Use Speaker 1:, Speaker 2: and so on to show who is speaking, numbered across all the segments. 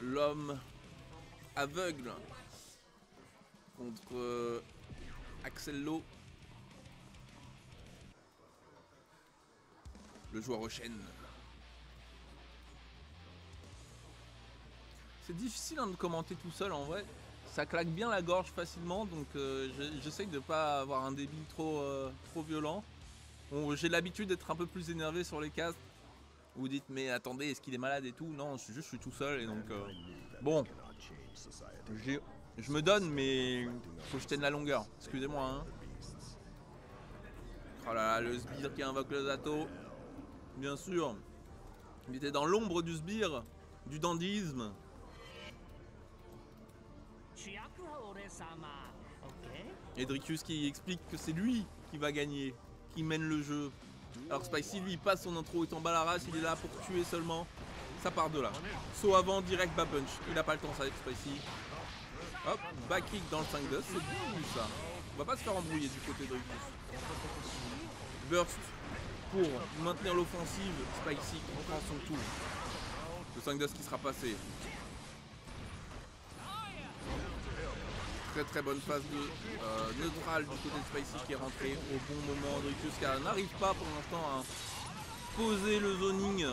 Speaker 1: L'homme aveugle contre Axel Lowe. Le joueur aux chaînes. C'est difficile hein, de commenter tout seul en vrai. Ça claque bien la gorge facilement, donc j'essaye de pas avoir un débit trop violent. Bon, j'ai l'habitude d'être un peu plus énervé sur les castes. Vous dites mais attendez, est-ce qu'il est malade et tout? Non, je suis tout seul et donc bon, je me donne mais faut que je tienne la longueur. Excusez-moi. Hein. Oh là là, le sbire qui invoque le Zato. Bien sûr, il était dans l'ombre du sbire, du dandisme. Et Dricus qui explique que c'est lui qui va gagner, qui mène le jeu. Alors Spicy lui il passe son intro, il en bat la race, il est là pour tuer seulement. Ça part de là. Saut avant, direct bas punch. Il a pas le temps ça avec Spicy. Hop, back kick dans le 5-2, c'est bien ça. On va pas se faire embrouiller du côté de Dricus. Burst pour maintenir l'offensive. Spicy qui prend son tour. Le 5-2 qui sera passé. Très bonne phase de neutral du côté de Spicy qui est rentré au bon moment. Dricus qui n'arrive pas pour l'instant à poser le zoning.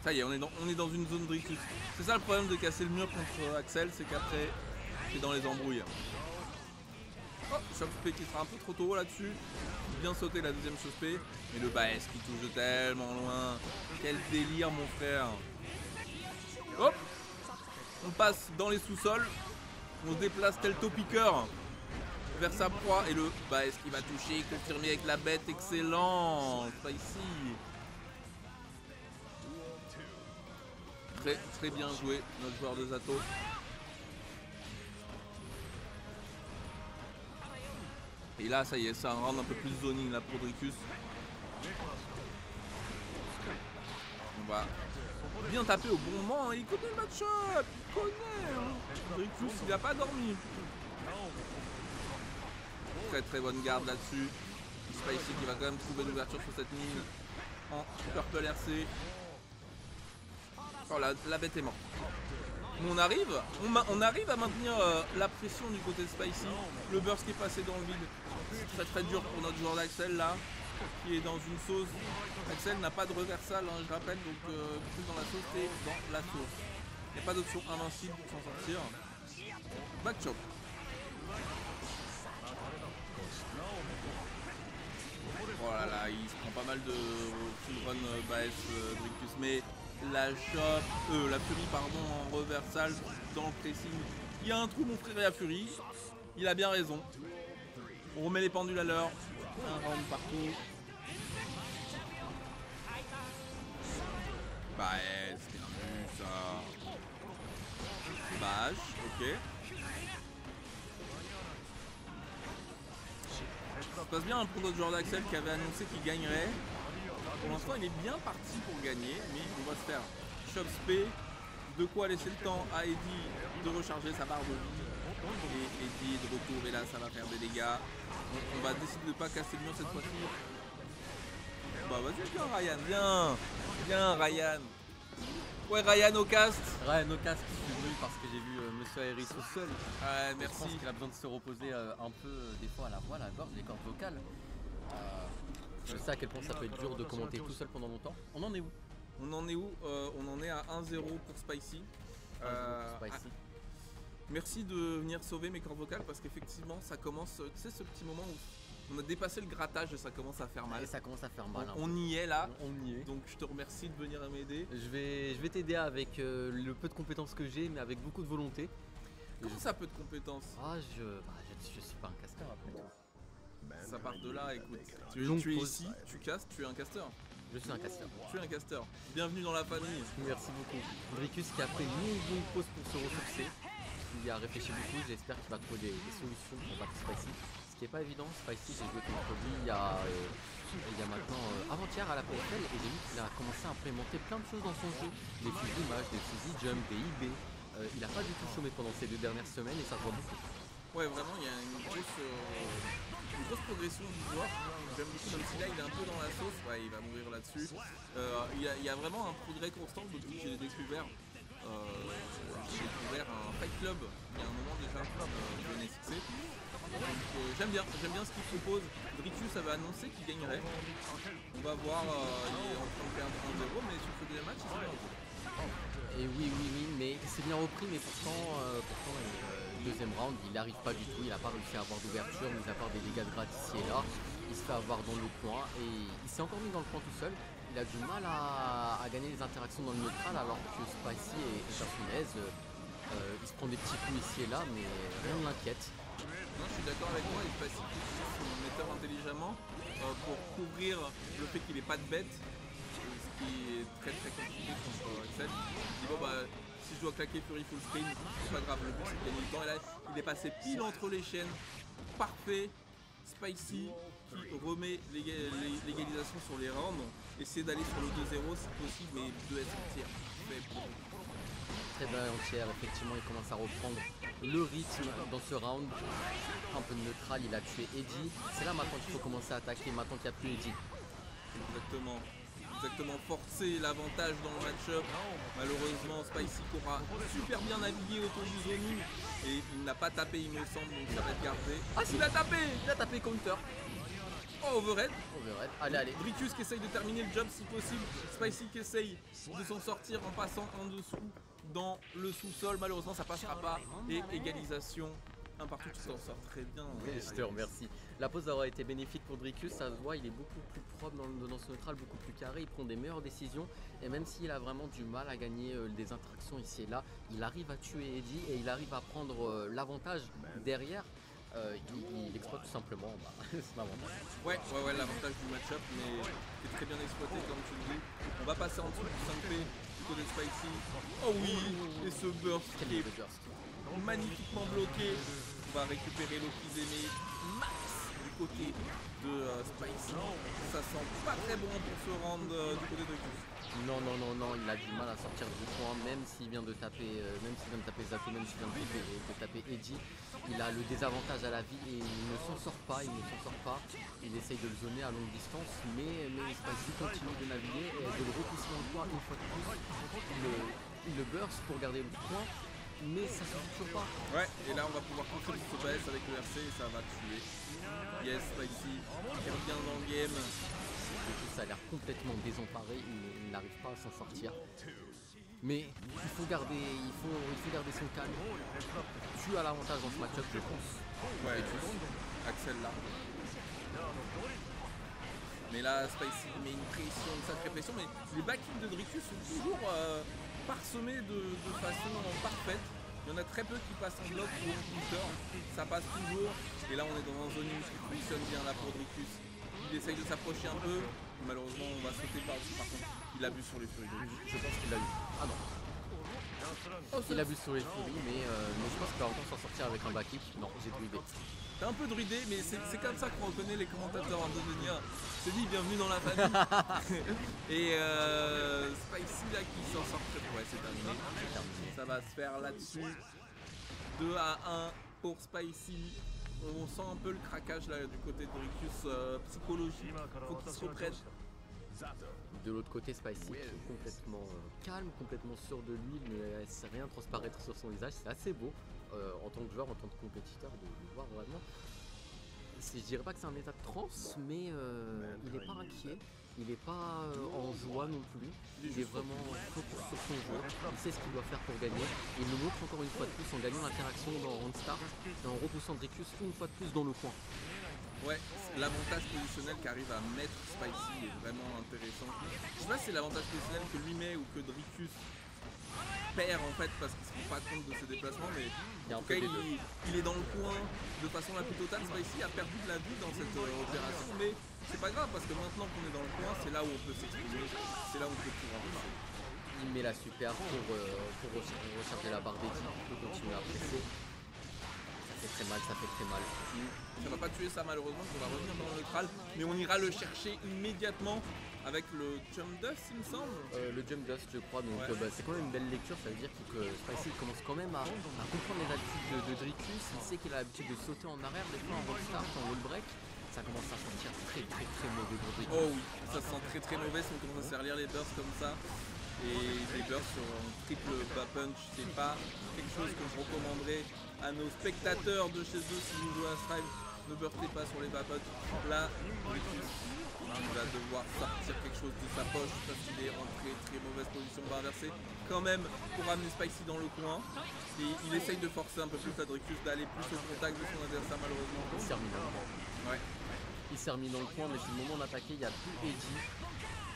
Speaker 1: Ça y est, on est dans une zone Dricus. C'est ça le problème de casser le mur contre Axel, c'est qu'après, c'est dans les embrouilles. Oh, Chopspé qui sera un peu trop tôt là-dessus. Bien sauté la deuxième Chopspé. Mais le Baes qui touche de tellement loin. Quel délire mon frère. Hop. On passe dans les sous-sols, on se déplace tel Topiqueur vers sa proie et le Baes qui va toucher, confirmé avec la bête, excellent, Spicy. Très bien joué notre joueur de Zato. Et là ça y est, c'est un round un peu plus zoning là pour Dricus. On va bien taper au bon moment, il connaît le match-up, il connaît hein. Dricus il n'a pas dormi. Très bonne garde là-dessus. Spicy qui va quand même trouver l'ouverture sur cette mine en Purple RC. Oh la bête est morte. On arrive à maintenir la pression du côté de Spicy. Le burst qui est passé dans le vide. C'est très dur pour notre joueur d'Axel là, qui est dans une sauce. Axel n'a pas de reversal, hein, je rappelle, donc plus dans la sauce et dans la sauce. Il n'y a pas d'option invincible pour s'en sortir. Back chop. Oh là là, il se prend pas mal de full run Baes Dricus, mais la Fury pardon en reversal dans le pressing. Il y a un trou mon frère et la Fury. Il a bien raison. On remet les pendules à l'heure. Un round partout. Baes, c'est bien vu ça. Bash, ok. Ça se passe bien pour notre joueur d'Axel qui avait annoncé qu'il gagnerait. Pour l'instant, il est bien parti pour gagner, mais on va se faire Chopspé. De quoi laisser le temps à Eddie de recharger sa barre de vie. Et Eddie de retour, et là, ça va faire des dégâts. On va décider de ne pas casser le mur cette fois-ci. Bah, vas-y, viens, Ryan, viens. Viens, Ryan. Ouais, Ryan au cast.
Speaker 2: Ryan au cast, je suis venu parce que j'ai vu Monsieur Aéris au sol.
Speaker 1: Ouais, merci.
Speaker 2: Je pense qu'il a besoin de se reposer un peu, des fois à la voix, à la gorge, les cordes vocales. Je sais à quel point ça peut être dur de commenter tout seul pendant longtemps. On en est où?
Speaker 1: On en est où? On en est à 1-0 pour Spicy. Merci de venir sauver mes cordes vocales parce qu'effectivement ça commence, tu sais ce petit moment où on a dépassé le grattage et ça commence à faire mal.
Speaker 2: Et ça commence à faire mal.
Speaker 1: On y est là.
Speaker 2: On y est.
Speaker 1: Donc je te remercie de venir m'aider.
Speaker 2: Je vais t'aider avec le peu de compétences que j'ai, mais avec beaucoup de volonté.
Speaker 1: Comment ça peu de compétences?
Speaker 2: Je suis pas un casteur après tout.
Speaker 1: Ça part de là, écoute. Tu es ici, tu castes, tu es un casteur.
Speaker 2: Je suis un casteur.
Speaker 1: Tu es un casteur. Bienvenue dans la famille.
Speaker 2: Merci beaucoup. Dricus qui a fait une longue pause pour se ressourcer. Il a réfléchi beaucoup, j'espère qu'il va trouver des solutions pour battre Spicy. Ce qui n'est pas évident, Spicy, j'ai joué contre lui il y a maintenant avant-hier à la PFL et j'ai vu qu'il a commencé à implémenter plein de choses dans son jeu. Des fusils d'image, des fusils jump, des IB. Il n'a pas du tout chômé pendant ces 2 dernières semaines et ça se voit beaucoup.
Speaker 1: Ouais, vraiment, il y a une grosse une grosse progression du joueur. J'aime beaucoup, même si là il est un peu dans la sauce, ouais, il va mourir là-dessus. Il y a vraiment un progrès constant depuis que j'ai découvert. J'ai découvert un Fight Club il y a un moment déjà, de NSXC. Donc j'aime bien ce qu'il propose. Dricus avait annoncé qu'il gagnerait. On va voir, il est en train de perdre 1-0, mais sur ce deuxième match, il s'est bien repris.
Speaker 2: Et oui, mais il s'est bien repris, mais pourtant deuxième round, il n'arrive pas du tout, il n'a pas réussi à avoir d'ouverture, mis à part des dégâts de gratte ici et là. Il se fait avoir dans le coin et il s'est encore mis dans le coin tout seul. Il a du mal à gagner les interactions dans le neutral alors que Spicy est à punaise. Il se prend des petits coups ici et là, mais rien ne l'inquiète.
Speaker 1: Non, je suis d'accord avec toi, il Spicy qui utilise son metteur intelligemment pour couvrir le fait qu'il n'ait pas de bête, ce qui est très compliqué contre Axel. Il dit bon bah si je dois claquer Fury full screen, c'est pas grave, le but c'est de gagner le temps. Et là, il est passé pile entre les chaînes, parfait. Spicy qui remet l'égalisation sur les rounds. Essayer d'aller sur le 2-0 si possible, mais 2 S entière.
Speaker 2: Très bien entière, effectivement il commence à reprendre le rythme dans ce round. Un peu de neutral, il a tué Eddie. C'est là maintenant qu'il faut commencer à attaquer, maintenant qu'il n'y a plus Eddie.
Speaker 1: Exactement, forcer l'avantage dans le match-up. Malheureusement, Spicy aura super bien navigué autour du zoning et il n'a pas tapé, il me semble, donc ça va être gardé. Ah, s'il a tapé!
Speaker 2: Il a tapé counter.
Speaker 1: Oh, overhead.
Speaker 2: Allez.
Speaker 1: Dricus qui essaye de terminer le job si possible. Spicy qui essaye de s'en sortir en passant en dessous dans le sous-sol. Malheureusement, ça passera pas. Et égalisation. Un partout, tu t'en sors très bien.
Speaker 2: Je te remercie. La pause aura été bénéfique pour Dricus, ça se voit, il est beaucoup plus propre dans ce neutral, beaucoup plus carré, il prend des meilleures décisions et même s'il a vraiment du mal à gagner des interactions ici et là, il arrive à tuer Eddie et il arrive à prendre l'avantage derrière. Il exploite tout simplement son avantage.
Speaker 1: Ouais, l'avantage du match-up, mais qui est très bien exploité comme tu le dis. On va passer en dessous du 5P du côté de Spicy. Oh oui, et ce burst qui est magnifiquement bloqué. On va récupérer l'Okizeme max du côté de Spicy. Ça sent pas très bon pour ce round du côté de Dricus.
Speaker 2: Non, il a du mal à sortir du coin, même s'il vient de taper Zato, même s'il vient de taper Eddie. Il a le désavantage à la vie et il ne s'en sort pas, il essaye de le zoner à longue distance, mais Spicy continue de naviguer et de le repousser dans le coin une fois de plus. Il le burst pour garder le point, mais ça ne suffit toujours pas.
Speaker 1: Ouais, et là on va pouvoir construire ce BS avec le RC et ça va tuer. Yes, Spicy qui revient dans le game.
Speaker 2: Ça a l'air complètement désemparé, il n'arrive pas à s'en sortir. Mais il faut garder son calme. Tu as l'avantage dans ce match-up, je pense.
Speaker 1: Ouais, Axel là. Mais là, Spicy met une pression, une sacrée pression. Mais les back-kicks de Dricus sont toujours parsemés de façon parfaite. Il y en a très peu qui passent en bloc ou en counter. Ça passe toujours. Et là, on est dans un zoning qui fonctionne bien là pour Dricus. Il essaye de s'approcher un peu. Malheureusement, on va sauter par-dessus. Par contre, il abuse sur les furies.
Speaker 2: Je pense qu'il l'a eu. Ah non. Il abuse sur les furies, mais je pense qu'il va encore s'en sortir avec un back kick. Non, j'ai druidé.
Speaker 1: T'es un peu druidé, mais c'est comme ça qu'on reconnaît les commentateurs en devenir. C'est dit, bienvenue dans la famille. Et Spicy là qui s'en sort très bien. Ouais, c'est terminé. Ça va se faire là-dessus. 2-1 pour Spicy. On sent un peu le craquage là du côté de Dricus psychologique. Faut qu'il se reprenne.
Speaker 2: De l'autre côté, Spicy qui est complètement calme, complètement sûr de lui, ne laisse rien transparaître sur son visage. C'est assez beau en tant que joueur, en tant que compétiteur de voir vraiment. Je dirais pas que c'est un état de transe, mais il n'est pas inquiet, il n'est pas en joie non plus. Il est vraiment focus sur son jeu, il sait ce qu'il doit faire pour gagner. Il le montre encore une fois de plus en gagnant l'interaction dans Round Start et en repoussant Dricus une fois de plus dans le coin.
Speaker 1: Ouais, l'avantage positionnel qu'arrive à mettre Spicy est vraiment intéressant. Je sais pas si c'est l'avantage positionnel que lui met ou que Dricus perd en fait parce qu'il se rend pas compte de ses déplacements, mais en tout cas il est dans le coin de façon la plus totale. Spicy a perdu de la vie dans cette opération, mais c'est pas grave parce que maintenant qu'on est dans le coin, c'est là où on peut s'exprimer, c'est là où on peut tout remplacer.
Speaker 2: Il met la super pour recharger la barre d'Eddie, il peut continuer à presser. Ça fait très mal, ça fait très mal.
Speaker 1: Ça va pas tuer ça malheureusement, on va revenir dans le neutral, mais on ira le chercher immédiatement avec le Jump Dust il me semble.
Speaker 2: Le Jump Dust je crois, donc c'est quand même une belle lecture, ça veut dire que Spicy il commence quand même à comprendre les habitudes de Dricus, il sait qu'il a l'habitude de sauter en arrière, des fois en roll start, en wall break, ça commence à sentir très mauvais pour Dricus.
Speaker 1: Oh oui, ça sent très mauvais si on commence à se faire lire les bursts comme ça. Et des bursts sur un triple bas punch, c'est pas quelque chose que je recommanderais à nos spectateurs de chez eux si vous jouez à Strive. Ne burstez pas sur les bas punch. Là, Dricus il va devoir sortir quelque chose de sa poche parce qu'il est en très mauvaise position. On va inverser quand même pour amener Spicy dans le coin. Et il essaye de forcer un peu plus à Dricus, d'aller plus au contact de son adversaire malheureusement.
Speaker 2: Il s'est remis dans le coin.
Speaker 1: Ouais.
Speaker 2: Il s'est remis dans le coin, mais c'est le moment d'attaquer, il n'y a plus Edgy.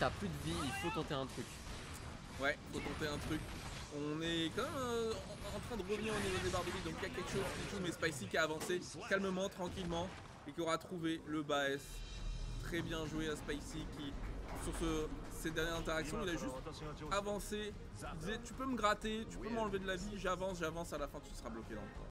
Speaker 2: T'as plus de vie, il faut tenter un truc.
Speaker 1: Ouais, faut tenter un truc. On est quand même en train de revenir au niveau des barres de vie, donc il y a quelque chose qui joue, mais Spicy qui a avancé calmement, tranquillement, et qui aura trouvé le bas S. Très bien joué à Spicy qui, sur ces dernières interactions, il a juste avancé. Il disait tu peux me gratter, tu peux m'enlever de la vie, j'avance, à la fin tu seras bloqué dans le coin.